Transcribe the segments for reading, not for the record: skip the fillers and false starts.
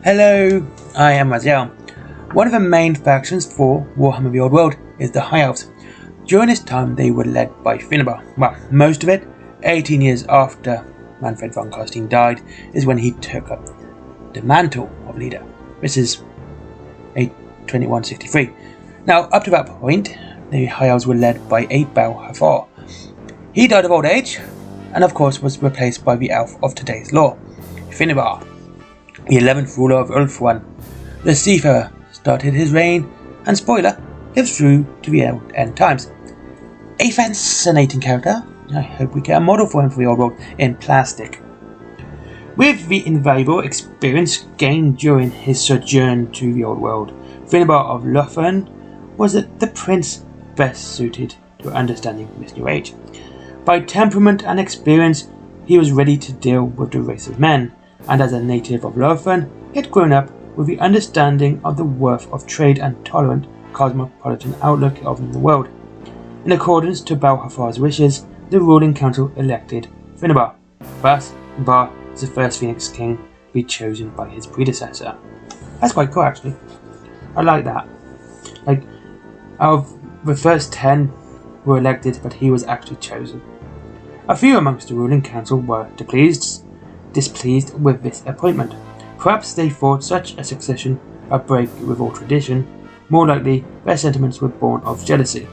Hello, I am Raziel. One of the main factions for Warhammer the Old World is the High Elves. During this time they were led by Finubar. Well, most of it, 18 years after Manfred von Carstein died, is when he took up the mantle of leader. This is 2163. Now, up to that point, the High Elves were led by a Bel Hathor. He died of old age, and of course was replaced by the elf of today's lore, Finubar, the 11th ruler of Ulthuan. The Seafarer started his reign, and spoiler, lived through to the end times. A fascinating character. I hope we get a model for him for the old world in plastic. With the invaluable experience gained during his sojourn to the old world, Finubar of Lothlórien was the prince best suited to understanding this new age. By temperament and experience, he was ready to deal with the race of men, and as a native of Lothlórien, he had grown up with the understanding of the worth of trade and tolerant cosmopolitan outlook of the world. In accordance to Bel Hathor's wishes, the ruling council elected Finubar. Thus, Finubar is the first Phoenix King to be chosen by his predecessor. That's quite cool, actually. I like that. Like, out of the first 10 were elected, but he was actually chosen. A few amongst the ruling council were displeased with this appointment. Perhaps they thought such a succession a break with all tradition. More likely, their sentiments were born of jealousy.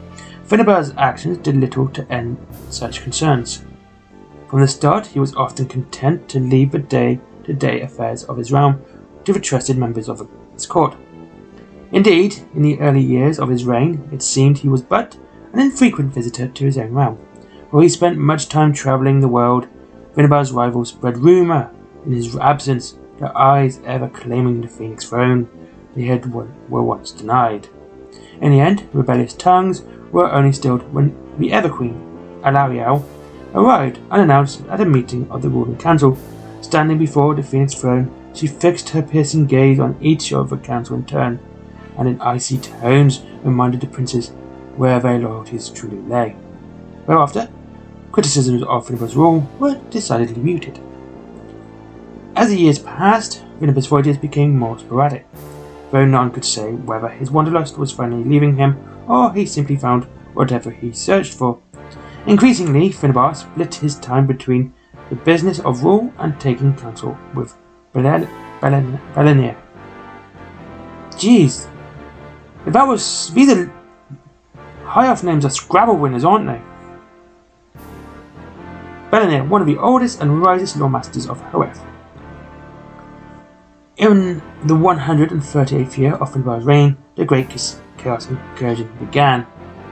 Finubar's actions did little to end such concerns. From the start, he was often content to leave the day-to-day affairs of his realm to the trusted members of his court. Indeed, in the early years of his reign, it seemed he was but an infrequent visitor to his own realm. While he spent much time travelling the world, Finubar's rivals spread rumour in his absence, their eyes ever claiming the Phoenix throne they were once denied. In the end, rebellious tongues were only stilled when the Ever-Queen, Alariel, arrived unannounced at a meeting of the ruling council. Standing before the Phoenix throne, she fixed her piercing gaze on each of the council in turn, and in icy tones reminded the princes where their loyalties truly lay. Thereafter, criticisms of Finubar's rule were decidedly muted. As the years passed, Finubar's voyages became more sporadic, though none could say whether his wanderlust was finally leaving him or he simply found whatever he searched for. Increasingly, Finubar split his time between the business of rule and taking counsel with Belenir. Jeez, these are High Elf names are Scrabble winners, aren't they? Belenir, one of the oldest and wisest lawmasters of Hoeth. In the 138th year of Finubar's reign, the Great Chaos Incursion began,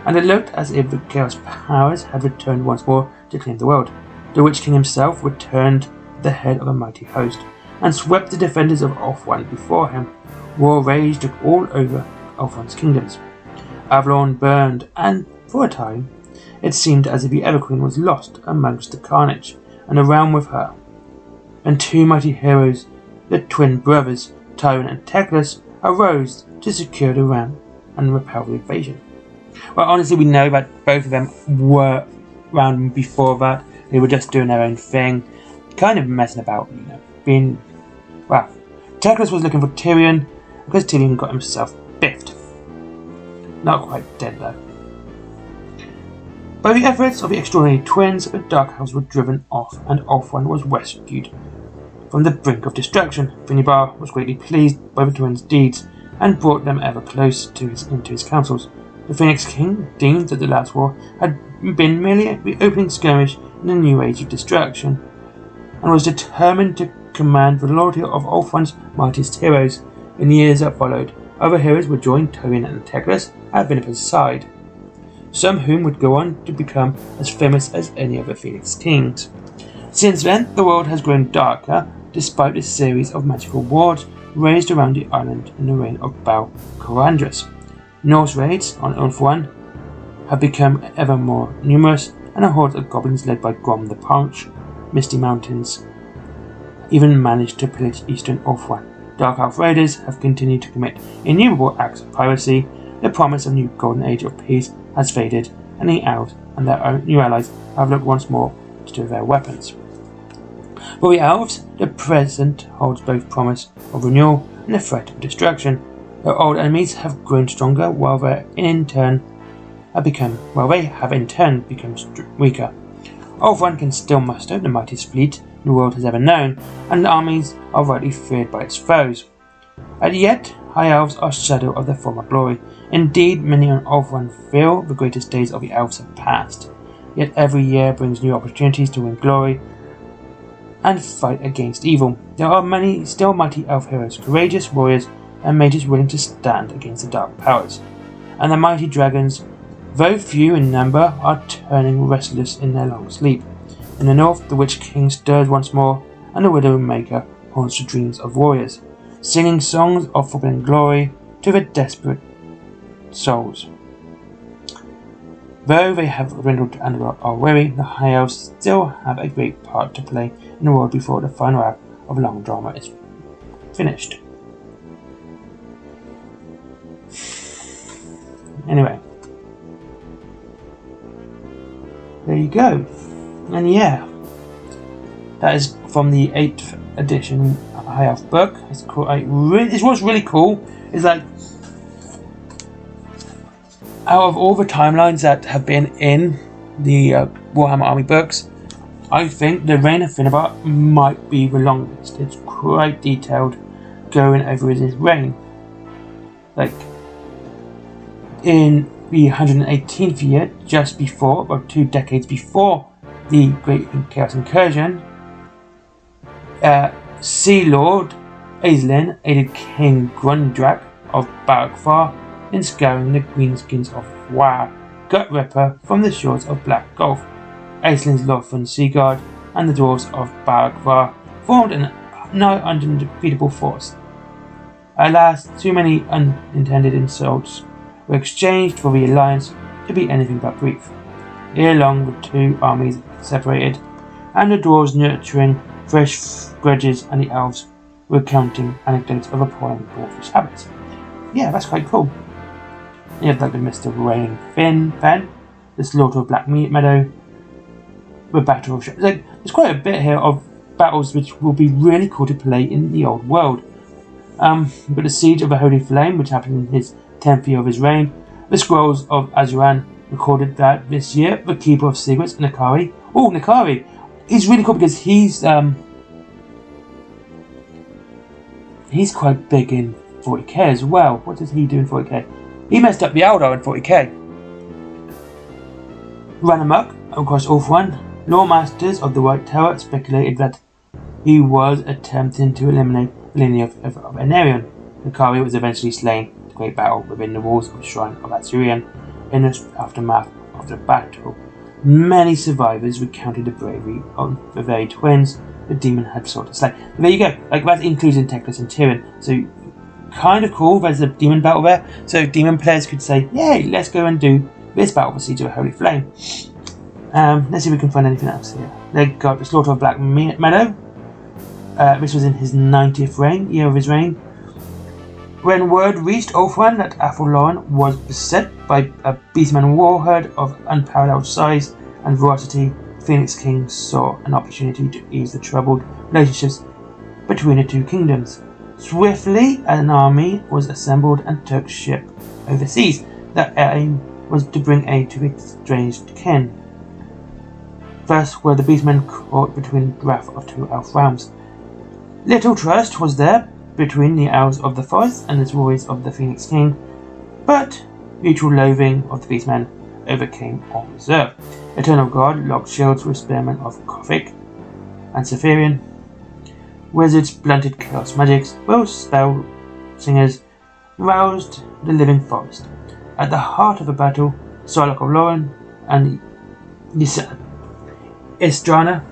and it looked as if the Chaos powers had returned once more to claim the world. The Witch King himself returned at the head of a mighty host, and swept the defenders of Ulthuan before him. War raged all over Ulthuan's kingdoms. Avalon burned, and for a time, it seemed as if the Ever-Queen was lost amongst the carnage, and the realm with her. And two mighty heroes, the twin brothers, Tywin and Teclis, arose to secure the realm and repel the invasion. Well, honestly, we know that both of them were around before that. They were just doing their own thing, kind of messing about, Teclis was looking for Tyrion, because Tyrion got himself biffed. Not quite dead, though. By the efforts of the extraordinary twins, the Dark Elves were driven off, and Ulthuan was rescued from the brink of destruction. Finubar was greatly pleased by the twins' deeds, and brought them ever close into his councils. The Phoenix King deemed that the last war had been merely the opening skirmish in a new age of destruction, and was determined to command the loyalty of Ulthuan's mightiest heroes. In the years that followed, other heroes would join Tywin and Teclis at Finubar's side, some whom would go on to become as famous as any of the Phoenix Kings. Since then, the world has grown darker, despite a series of magical wars raised around the island in the reign of Bel Corandris. Norse raids on Ulthuan have become ever more numerous, and a horde of goblins led by Grom the Paunch, Misty Mountains, even managed to pillage eastern Ulthuan. Dark Elf raiders have continued to commit innumerable acts of piracy. The promise of a new golden age of peace has faded, and the elves and their own new allies have looked once more to their weapons. For the elves, the present holds both promise of renewal and a threat of destruction. Their old enemies have grown stronger while they have in turn become weaker. Ulthuan can still muster the mightiest fleet the world has ever known, and the armies are rightly feared by its foes. And yet, High Elves are a shadow of their former glory. Indeed, many on Ulthuan feel the greatest days of the Elves have passed. Yet every year brings new opportunities to win glory and fight against evil. There are many still mighty elf heroes, courageous warriors, and mages willing to stand against the dark powers. And the mighty dragons, though few in number, are turning restless in their long sleep. In the north, the Witch King stirs once more, and the Widowmaker haunts the dreams of warriors, singing songs of forbidden glory to the desperate souls. Though they have dwindled and are weary, the High Elves still have a great part to play in the world before the final act of a long drama is finished. Anyway, there you go. And yeah, that is from the 8th edition High Elf book. It's cool. It was really cool. It's like, out of all the timelines that have been in the Warhammer Army books, I think the Reign of Finubar might be the longest. It's quite detailed, going over his reign. Like, in the 118th year, just before, or 2 decades before the Great Chaos Incursion, Sea Lord Aislinn aided King Grundrak of Baragfar in scouring the greenskins of War, Gut Ripper, from the shores of Black Gulf. Aislinn's Lothan Sea Guard and the dwarves of Baragfar formed an nigh undefeatable force. Alas, too many unintended insults were exchanged for the alliance to be anything but brief. Ere long, the two armies separated, and the dwarves nurturing fresh grudges, and the elves recounting anecdotes of appalling dwarfish habits. Yeah, that's quite cool. You have like the Mist of Rain Fen, the Slaughter of Black Meadow, the Battle of there's quite a bit here of battles which will be really cool to play in the old world. But the Siege of the Holy Flame, which happened in his 10th year of his reign, the Scrolls of Azuran recorded that this year, the Keeper of Secrets, Nakari. Oh, Nakari! He's really cool because he's quite big in 40k as well. What does he do in 40k? He messed up the Eldar in 40k. Ran amok across Ulthuan. Lawmasters of the White Tower speculated that he was attempting to eliminate the lineage of Anarion. Nakari was eventually slain in a great battle within the walls of the Shrine of Azurian in the aftermath of the battle. Many survivors recounted the bravery of the very twins the demon had sought to slay. But there you go. Like, that includes Teclis and Tyrion. So, kind of cool. There's a demon battle there. So, demon players could say, yay, let's go and do this battle for Siege of the Holy Flame. Let's see if we can find anything else here. They got the Slaughter of Black Meadow. This was in his 90th year of his reign. When word reached Ulthuan that Athelloren was beset by a beastman warherd of unparalleled size and ferocity, Phoenix King saw an opportunity to ease the troubled relationships between the two kingdoms. Swiftly, an army was assembled and took ship overseas. Their aim was to bring aid to estranged kin. Thus were the beastmen caught between the wrath of two elf realms. Little trust was there between the elves of the forest and the warriors of the Phoenix King, but mutual loathing of the beastmen overcame all reserve. Eternal God locked shields with spearmen of Kothic and Sephirian. Wizards blunted chaos magics, while spell singers roused the living forest. At the heart of the battle, Sarlach of Lauren and Istrana,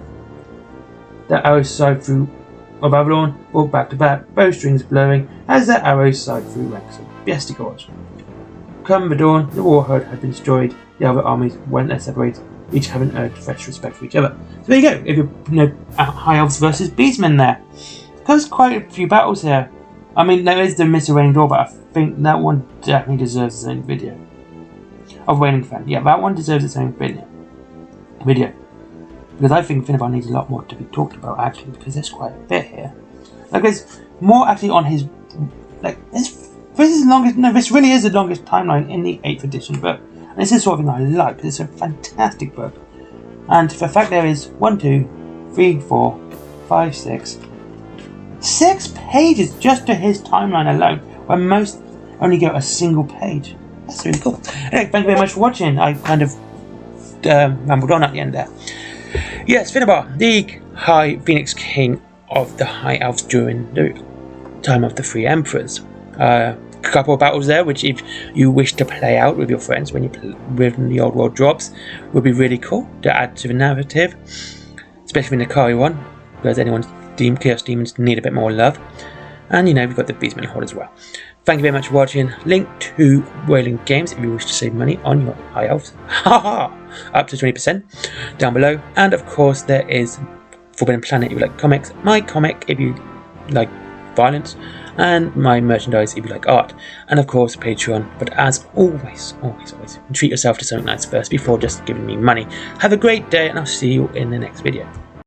the arrows sighed through of Avalon, walked back to back, bowstrings blowing as their arrows sighed through ranks of Bestigors. Come the dawn, the warherd had been destroyed. The other armies went their separate, each having earned fresh respect for each other. So there you go. If you High Elves versus Beastmen there. There's quite a few battles here. I mean, there is the Mist of Raining Door, but I think that one definitely deserves its own video. Of Wayland Fan. Yeah, that one deserves its own video. because I think Finubar needs a lot more to be talked about actually, because there's quite a bit here. Like there's more actually on his, like this is the longest. No, this really is the longest timeline in the 8th edition book, and this is sort of thing I like. It's a fantastic book, and for the fact there is 1, 2, 3, 4, 5, 6 pages just to his timeline alone, where most only get a single page. That's really cool. Anyway, thank you very much for watching. I kind of rambled on at the end there. Yes, Finubar, the High Phoenix King of the High Elves during the time of the Three Emperors. A couple of battles there, which if you wish to play out with your friends when the Old World drops, would be really cool to add to the narrative, especially in the Kari one, because anyone's Chaos Demons need a bit more love. And you know, we've got the Beastmen Horde as well. Thank you very much for watching. Link to Wayland Games if you wish to save money on your High Elves. Up to 20% down below. And of course there is Forbidden Planet if you like comics, my comic if you like violence, and my merchandise if you like art, and of course Patreon. But as always, treat yourself to something nice first before just giving me money. Have a great day, and I'll see you in the next video.